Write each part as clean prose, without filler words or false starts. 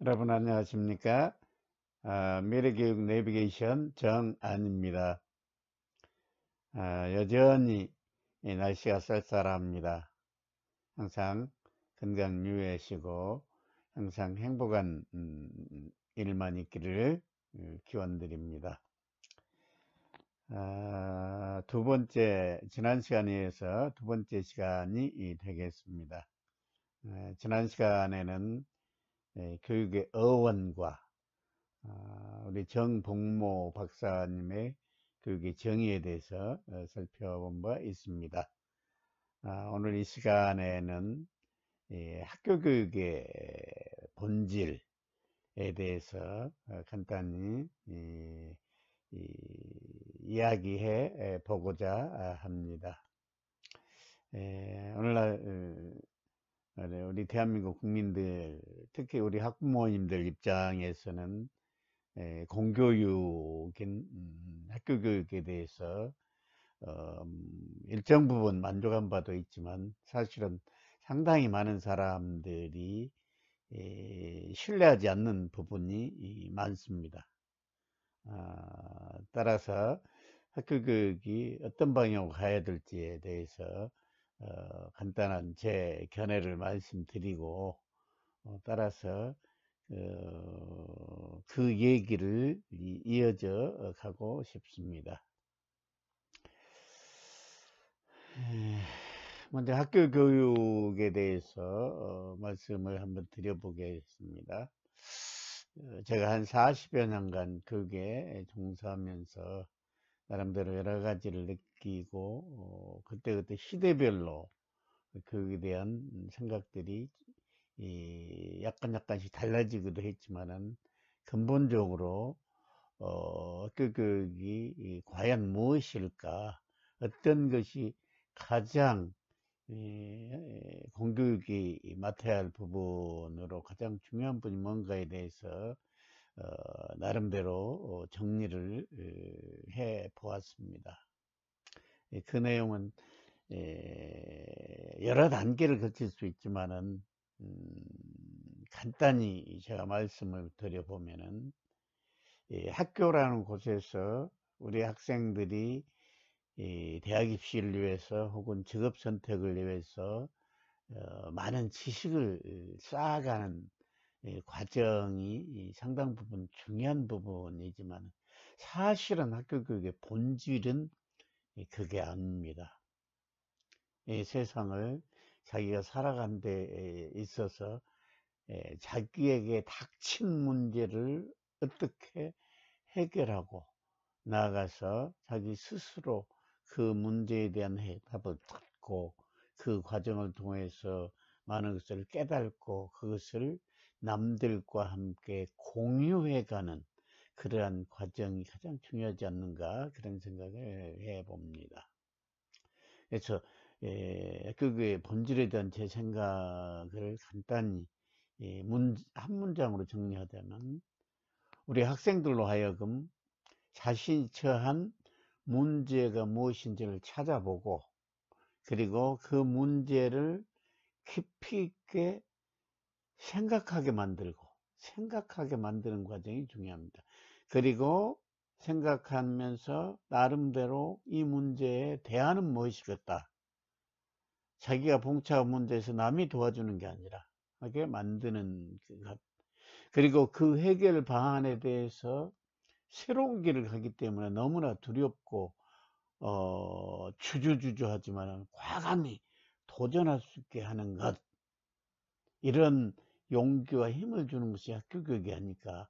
여러분 안녕하십니까? 미래교육 내비게이션 정안입니다. 여전히 이 날씨가 쌀쌀합니다. 항상 건강 유의하시고 항상 행복한 일만 있기를 기원드립니다. 지난 시간에 이어서 두 번째 시간이 되겠습니다. 지난 시간에는 교육의 어원과 우리 정복모 박사님의 교육의 정의에 대해서 살펴본 바 있습니다. 오늘 이 시간에는 학교 교육의 본질에 대해서 간단히 이야기해 보고자 합니다. 오늘날 우리 대한민국 국민들, 특히 우리 학부모님들 입장에서는 공교육인 학교 교육에 대해서 일정 부분 만족한 바도 있지만 사실은 상당히 많은 사람들이 신뢰하지 않는 부분이 많습니다. 따라서 학교 교육이 어떤 방향으로 가야 될지에 대해서 간단한 제 견해를 말씀드리고 따라서 그 얘기를 이어져 가고 싶습니다. 먼저 학교 교육에 대해서 말씀을 한번 드려보겠습니다. 제가 한 40여 년간 교육에 종사하면서 나름대로 여러 가지를 느끼고 그때그때 시대별로 교육에 대한 생각들이 약간씩 달라지기도 했지만은 근본적으로 학교 교육이 과연 무엇일까, 어떤 것이 가장 공교육이 맡아야 할 부분으로 가장 중요한 부분이 뭔가에 대해서 나름대로 정리를 해 보았습니다. 그 내용은 여러 단계를 거칠 수 있지만은 간단히 제가 말씀을 드려보면은 학교라는 곳에서 우리 학생들이 대학 입시를 위해서 혹은 직업 선택을 위해서 많은 지식을 쌓아가는 과정이 상당 부분 중요한 부분이지만 사실은 학교 교육의 본질은 그게 아닙니다. 이 세상을 자기가 살아간 데 있어서 자기에게 닥친 문제를 어떻게 해결하고 나아가서 자기 스스로 그 문제에 대한 해답을 찾고 그 과정을 통해서 많은 것을 깨닫고 그것을 남들과 함께 공유해가는 그러한 과정이 가장 중요하지 않는가, 그런 생각을 해봅니다. 그래서 교육의 본질에 대한 제 생각을 간단히 한 문장으로 정리하자면, 우리 학생들로 하여금 자신이 처한 문제가 무엇인지를 찾아보고 그리고 그 문제를 깊이 있게 생각하게 만드는 과정이 중요합니다. 그리고 생각하면서 나름대로 이 문제에 대안은 무엇이겠다, 자기가 봉착한 문제에서 남이 도와주는 게 아니라 하게 만드는 것, 그리고 그 해결 방안에 대해서 새로운 길을 가기 때문에 너무나 두렵고 주저주저하지만 과감히 도전할 수 있게 하는 것, 이런 용기와 힘을 주는 것이 학교 교육이 아닐까.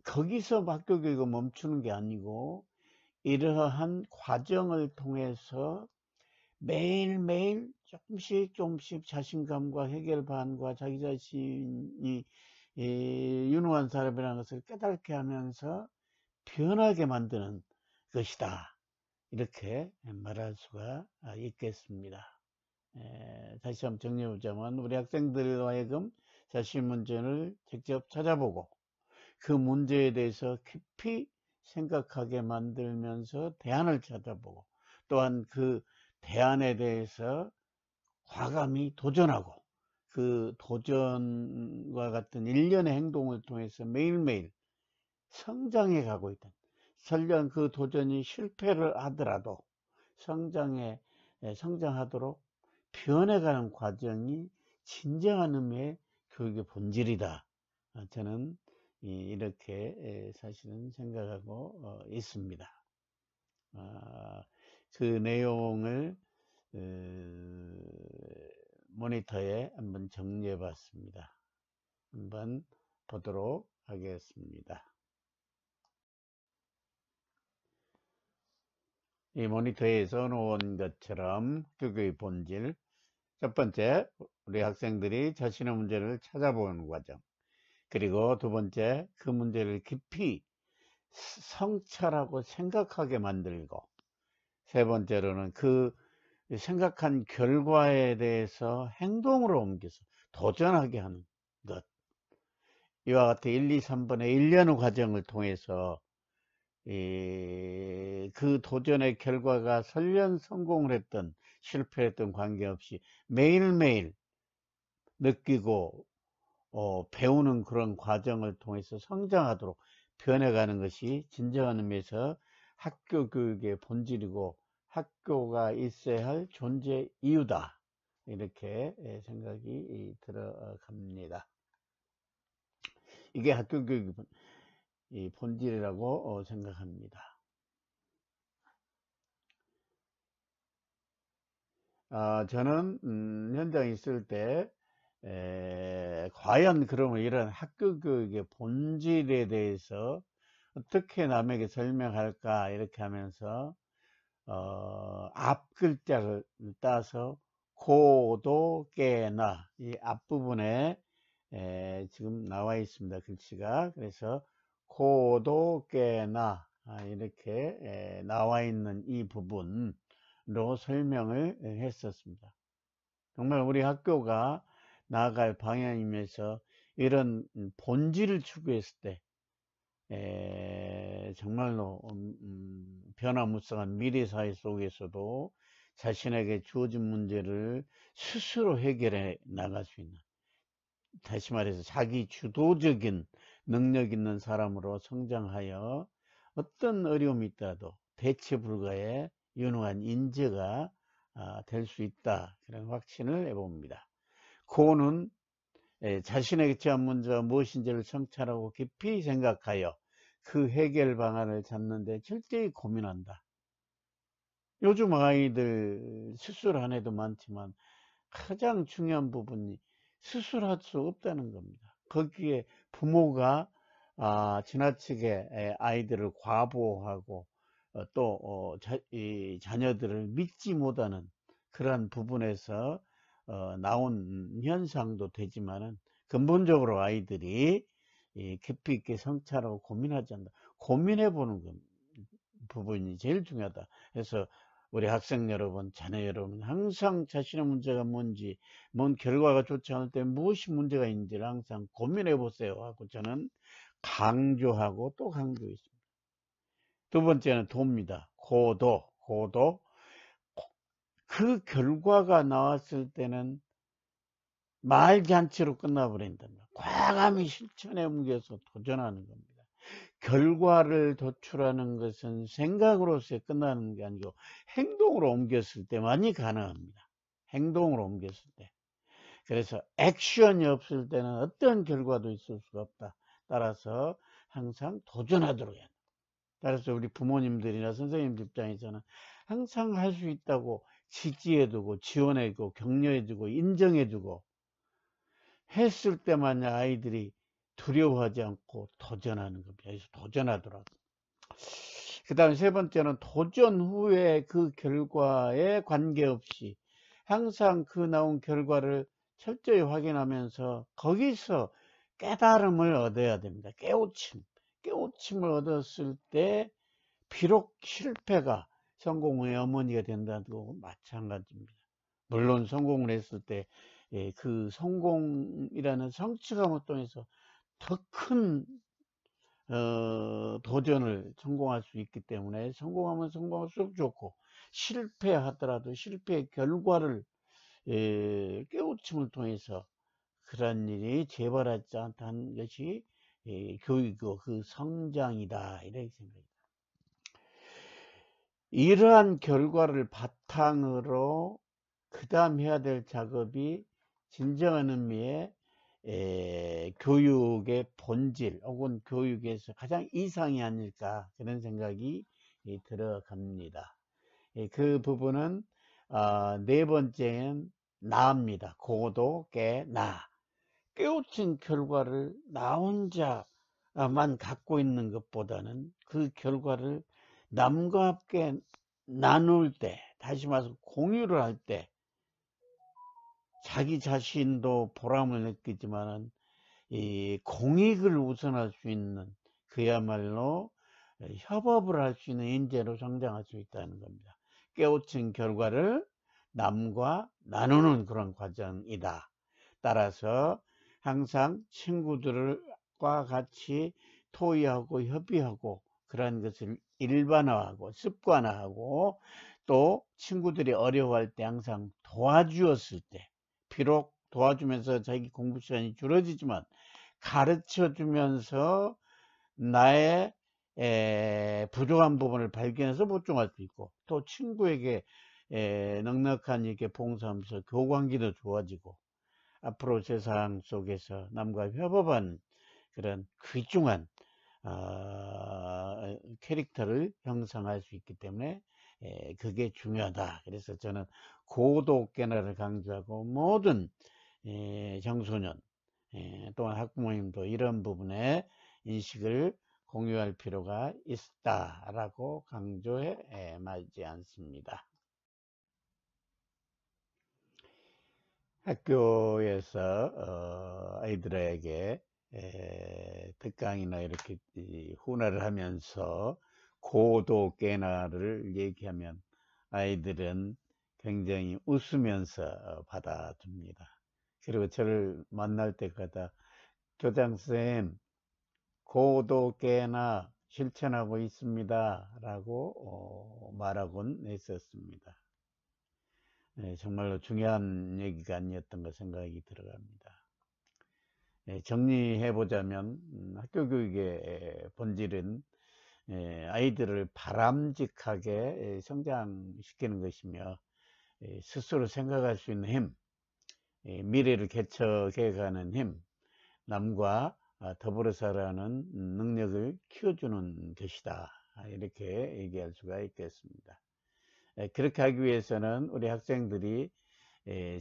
거기서 학교 교육은 멈추는 게 아니고 이러한 과정을 통해서 매일매일 조금씩 자신감과 해결 방안과 자기 자신이 유능한 사람이라는 것을 깨닫게 하면서 변하게 만드는 것이다, 이렇게 말할 수가 있겠습니다. 다시 한번 정리해보자면, 우리 학생들로 하여금 자신 문제를 직접 찾아보고 그 문제에 대해서 깊이 생각하게 만들면서 대안을 찾아보고, 또한 그 대안에 대해서 과감히 도전하고 그 도전과 같은 일련의 행동을 통해서 매일매일 성장해 가고 있다. 설령 그 도전이 실패를 하더라도 성장하도록 변해가는 과정이 진정한 의미의 교육의 본질이다. 저는 이렇게 사실은 생각하고 있습니다. 그 내용을 모니터에 한번 정리해 봤습니다. 한번 보도록 하겠습니다. 이 모니터에 써놓은 것처럼 교육의 본질, 첫 번째, 우리 학생들이 자신의 문제를 찾아보는 과정, 그리고 두 번째, 그 문제를 깊이 성찰하고 생각하게 만들고, 세 번째로는 그 생각한 결과에 대해서 행동으로 옮겨서 도전하게 하는 것. 이와 같은 1, 2, 3번의 1년의 과정을 통해서 그 도전의 결과가 설령 성공을 했던 실패했던 관계없이 매일매일 느끼고 배우는 그런 과정을 통해서 성장하도록 변해가는 것이 진정한 의미에서 학교 교육의 본질이고 학교가 있어야 할 존재 이유다. 이렇게 생각이 들어갑니다. 이게 학교 교육의 본질이라고 생각합니다. 저는 현장에 있을 때 과연 그러면 이런 학교 교육의 본질에 대해서 어떻게 남에게 설명할까 이렇게 하면서 앞 글자를 따서 고도 깨나 이 앞부분에 지금 나와 있습니다. 글씨가. 그래서 고도 깨나 이렇게 나와 있는 이 부분으로 설명을 했었습니다. 정말 우리 학교가 나아갈 방향이면서 이런 본질을 추구했을 때 정말로 변화무쌍한 미래사회 속에서도 자신에게 주어진 문제를 스스로 해결해 나갈 수 있는, 다시 말해서 자기 주도적인 능력 있는 사람으로 성장하여 어떤 어려움이 있더라도 대체 불가의 유능한 인재가 될 수 있다. 그런 확신을 해봅니다. 고는 자신에게 처한 문제가 무엇인지를 성찰하고 깊이 생각하여 그 해결 방안을 찾는데 철저히 고민한다. 요즘 아이들 수술한 애도 많지만 가장 중요한 부분이 수술할 수 없다는 겁니다. 거기에 부모가 지나치게 아이들을 과보하고 또 자녀들을 믿지 못하는 그러한 부분에서 나온 현상도 되지만은 근본적으로 아이들이 깊이 있게 성찰하고 고민하지 않는다. 고민해 보는 부분이 제일 중요하다. 그래서 우리 학생 여러분, 자녀 여러분, 항상 자신의 문제가 뭔지, 뭔 결과가 좋지 않을 때 무엇이 문제가 있는지를 항상 고민해 보세요 하고 저는 강조하고 또 강조했습니다. 두 번째는 도입니다. 고도. 그 결과가 나왔을 때는 말잔치로 끝나버린답니다. 과감히 실천에 옮겨서 도전하는 겁니다. 결과를 도출하는 것은 생각으로서 끝나는 게 아니고 행동으로 옮겼을 때만이 가능합니다. 행동으로 옮겼을 때. 그래서 액션이 없을 때는 어떤 결과도 있을 수가 없다. 따라서 항상 도전하도록 해야 합니다. 따라서 우리 부모님들이나 선생님들 입장에서는 항상 할 수 있다고 지지해두고 지원해주고 격려해주고 인정해주고 했을 때만 아이들이 두려워하지 않고 도전하는 겁니다. 그래서 도전하더라고요. 그 다음 세 번째는 도전 후에 그 결과에 관계없이 항상 그 나온 결과를 철저히 확인하면서 거기서 깨달음을 얻어야 됩니다. 깨우침을 얻었을 때 비록 실패가 성공의 어머니가 된다고 마찬가지입니다. 물론 성공을 했을 때 그 성공이라는 성취감을 통해서 더 큰 도전을 성공할 수 있기 때문에 성공하면 성공할수록 좋고 실패하더라도 실패의 결과를 깨우침을 통해서 그런 일이 재발하지 않다는 것이 교육이고 그 성장이다 이렇게 생각합니다. 이러한 결과를 바탕으로 그 다음 해야 될 작업이 진정한 의미의 교육의 본질 혹은 교육에서 가장 이상이 아닐까 그런 생각이 들어갑니다. 그 부분은 네 번째는 나입니다. 고도 깨 나. 깨우친 결과를 나 혼자만 갖고 있는 것보다는 그 결과를 남과 함께 나눌 때, 다시 말해서 공유를 할 때 자기 자신도 보람을 느끼지만은 이 공익을 우선할 수 있는 그야말로 협업을 할 수 있는 인재로 성장할 수 있다는 겁니다. 깨우친 결과를 남과 나누는 그런 과정이다. 따라서 항상 친구들과 같이 토의하고 협의하고 그런 것을 일반화하고 습관화하고 또 친구들이 어려워할 때 항상 도와주었을 때 비록 도와주면서 자기 공부 시간이 줄어들지만 가르쳐 주면서 나의 부족한 부분을 발견해서 보충할 수 있고 또 친구에게 넉넉한 이렇게 봉사하면서 교관기도 좋아지고 앞으로 세상 속에서 남과 협업한 그런 귀중한 캐릭터를 형성할 수 있기 때문에 그게 중요하다. 그래서 저는 고도 깨나를 강조하고 모든 청소년 또한 학부모님도 이런 부분에 인식을 공유할 필요가 있다라고 강조해 마지 않습니다. 학교에서 아이들에게 특강이나 이렇게 훈화를 하면서 고도 깨나를 얘기하면 아이들은 굉장히 웃으면서 받아줍니다. 그리고 저를 만날 때마다 교장선생님 고도 깨나 실천하고 있습니다 라고 말하곤 했었습니다. 정말로 중요한 얘기가 아니었던 것 생각이 들어갑니다. 정리해 보자면 학교 교육의 본질은 아이들을 바람직하게 성장시키는 것이며 스스로 생각할 수 있는 힘, 미래를 개척해 가는 힘, 남과 더불어 살아가는 능력을 키워주는 것이다. 이렇게 얘기할 수가 있겠습니다. 그렇게 하기 위해서는 우리 학생들이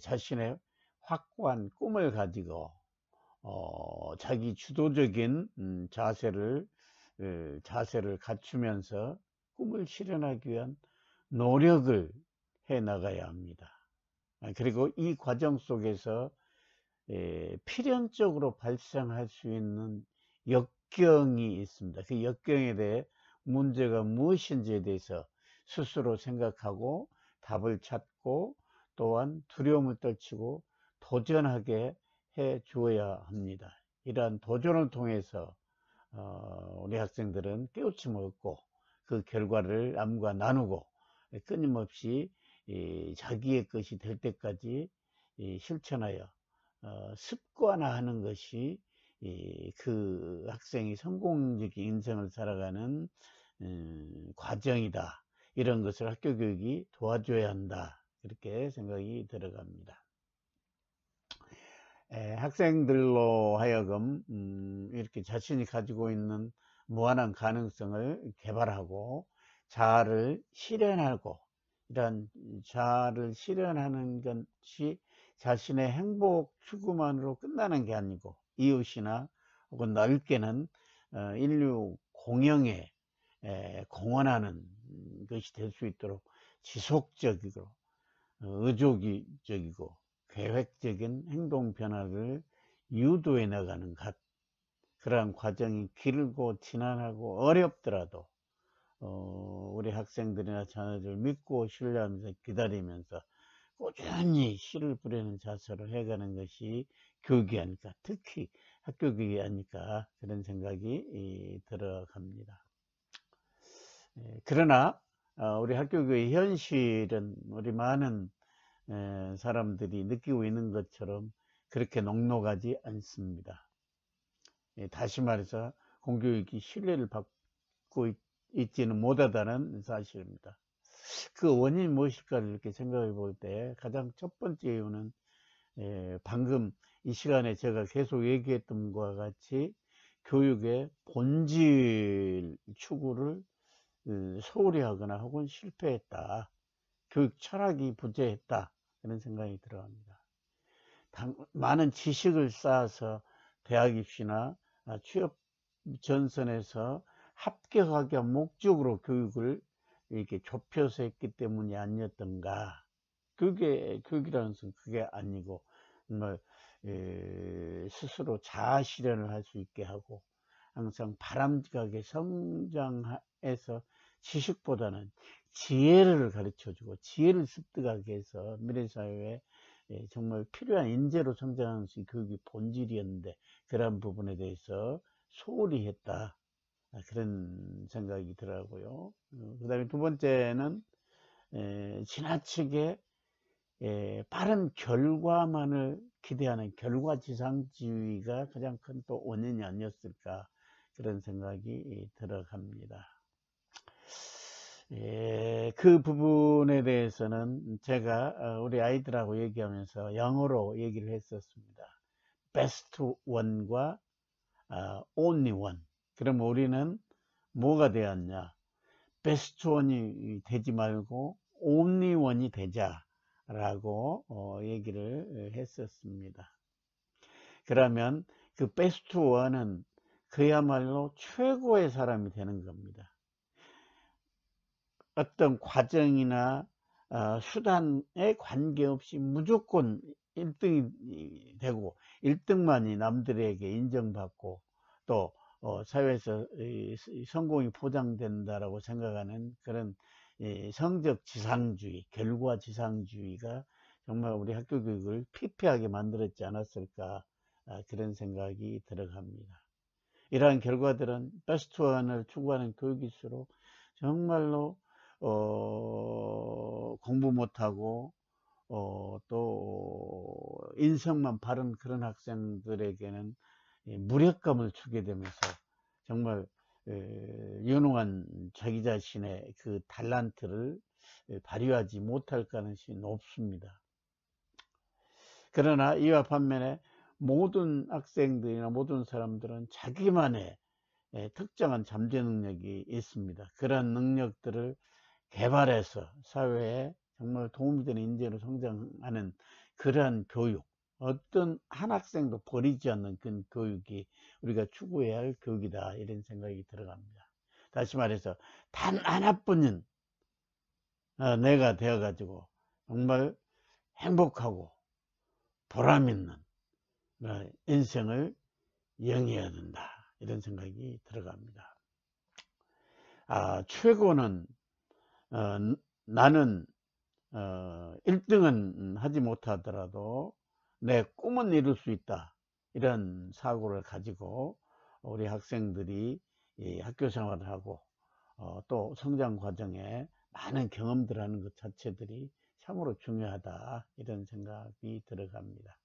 자신의 확고한 꿈을 가지고 자기 주도적인 자세를 갖추면서 꿈을 실현하기 위한 노력을 해 나가야 합니다. 그리고 이 과정 속에서 필연적으로 발생할 수 있는 역경이 있습니다. 그 역경에 대해 문제가 무엇인지에 대해서 스스로 생각하고 답을 찾고 또한 두려움을 떨치고 도전하게 해 주어야 합니다. 이러한 도전을 통해서 우리 학생들은 깨우침을 얻고 그 결과를 남과 나누고 끊임없이 자기의 것이 될 때까지 실천하여 습관화하는 것이 그 학생이 성공적인 인생을 살아가는 과정이다. 이런 것을 학교 교육이 도와줘야 한다. 그렇게 생각이 들어갑니다. 학생들로 하여금 이렇게 자신이 가지고 있는 무한한 가능성을 개발하고 자아를 실현하고 이런 자아를 실현하는 것이 자신의 행복 추구만으로 끝나는 게 아니고 이웃이나 혹은 넓게는 인류 공영에 공헌하는 것이 될 수 있도록 지속적이고 의조적이고 계획적인 행동 변화를 유도해 나가는 것, 그러한 과정이 길고 지난하고 어렵더라도 우리 학생들이나 자녀들 믿고 신뢰하면서 기다리면서 꾸준히 씨를 뿌리는 자세로 해가는 것이 교육이 아닐까, 특히 학교 교육이 아닐까 그런 생각이 들어갑니다. 그러나 우리 학교 교육의 현실은 우리 많은 사람들이 느끼고 있는 것처럼 그렇게 녹록하지 않습니다. 다시 말해서 공교육이 신뢰를 받고 있지는 못하다는 사실입니다. 그 원인이 무엇일까를 이렇게 생각해 볼 때 가장 첫 번째 이유는 방금 이 시간에 제가 계속 얘기했던 것과 같이 교육의 본질 추구를 소홀히 하거나 혹은 실패했다. 교육 철학이 부재했다. 그런 생각이 들어갑니다. 많은 지식을 쌓아서 대학 입시나 취업 전선에서 합격하기 위한 목적으로 교육을 이렇게 좁혀서 했기 때문이 아니었던가. 교육이라는 것은 그게 아니고 정말 스스로 자아 실현을 할 수 있게 하고 항상 바람직하게 성장해서 지식보다는 지혜를 가르쳐주고 지혜를 습득하게 해서 미래사회에 정말 필요한 인재로 성장하는 것이 교육의 본질이었는데 그러한 부분에 대해서 소홀히 했다. 그런 생각이 들어가고요. 그 다음에 두 번째는 지나치게 빠른 결과만을 기대하는 결과지상주의가 가장 큰 또 원인이 아니었을까 그런 생각이 들어갑니다. 그 부분에 대해서는 제가 우리 아이들하고 얘기하면서 영어로 얘기를 했었습니다. best one과 only one. 그럼 우리는 뭐가 되었냐? best one이 되지 말고 only one이 되자 라고 얘기를 했었습니다. 그러면 그 best one은 그야말로 최고의 사람이 되는 겁니다. 어떤 과정이나 수단에 관계없이 무조건 1등이 되고 1등만이 남들에게 인정받고 또 사회에서 성공이 보장된다라고 생각하는 그런 성적 지상주의, 결과 지상주의가 정말 우리 학교 교육을 피폐하게 만들었지 않았을까 그런 생각이 들어갑니다. 이러한 결과들은 베스트 원을 추구하는 교육일수록 정말로 공부 못하고 또 인성만 바른 그런 학생들에게는 무력감을 주게 되면서 정말 유능한 자기 자신의 그 달란트를 발휘하지 못할 가능성이 높습니다. 그러나 이와 반면에 모든 학생들이나 모든 사람들은 자기만의 특정한 잠재 능력이 있습니다. 그런 능력들을 개발해서 사회에 정말 도움이 되는 인재로 성장하는 그러한 교육, 어떤 한 학생도 버리지 않는 그 교육이 우리가 추구해야 할 교육이다 이런 생각이 들어갑니다. 다시 말해서 단 하나뿐인 내가 되어 가지고 정말 행복하고 보람 있는 인생을 영위해야 된다 이런 생각이 들어갑니다. 최고는 나는 1등은 하지 못하더라도 내 꿈은 이룰 수 있다 이런 사고를 가지고 우리 학생들이 학교 생활을 하고 또 성장 과정에 많은 경험들 하는 것 자체들이 참으로 중요하다 이런 생각이 들어갑니다.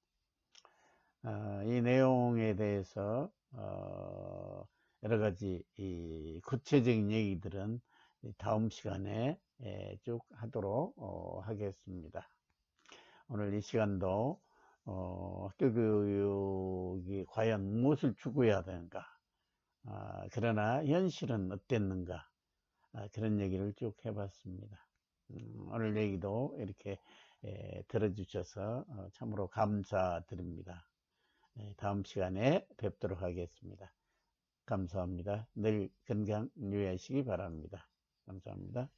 이 내용에 대해서 여러 가지 구체적인 얘기들은 다음 시간에 쭉 하도록 하겠습니다. 오늘 이 시간도 학교 교육이 과연 무엇을 추구해야 되는가, 그러나 현실은 어땠는가, 그런 얘기를 쭉 해봤습니다. 오늘 얘기도 이렇게 들어주셔서 참으로 감사드립니다. 다음 시간에 뵙도록 하겠습니다. 감사합니다. 늘 건강 유의하시기 바랍니다. 감사합니다.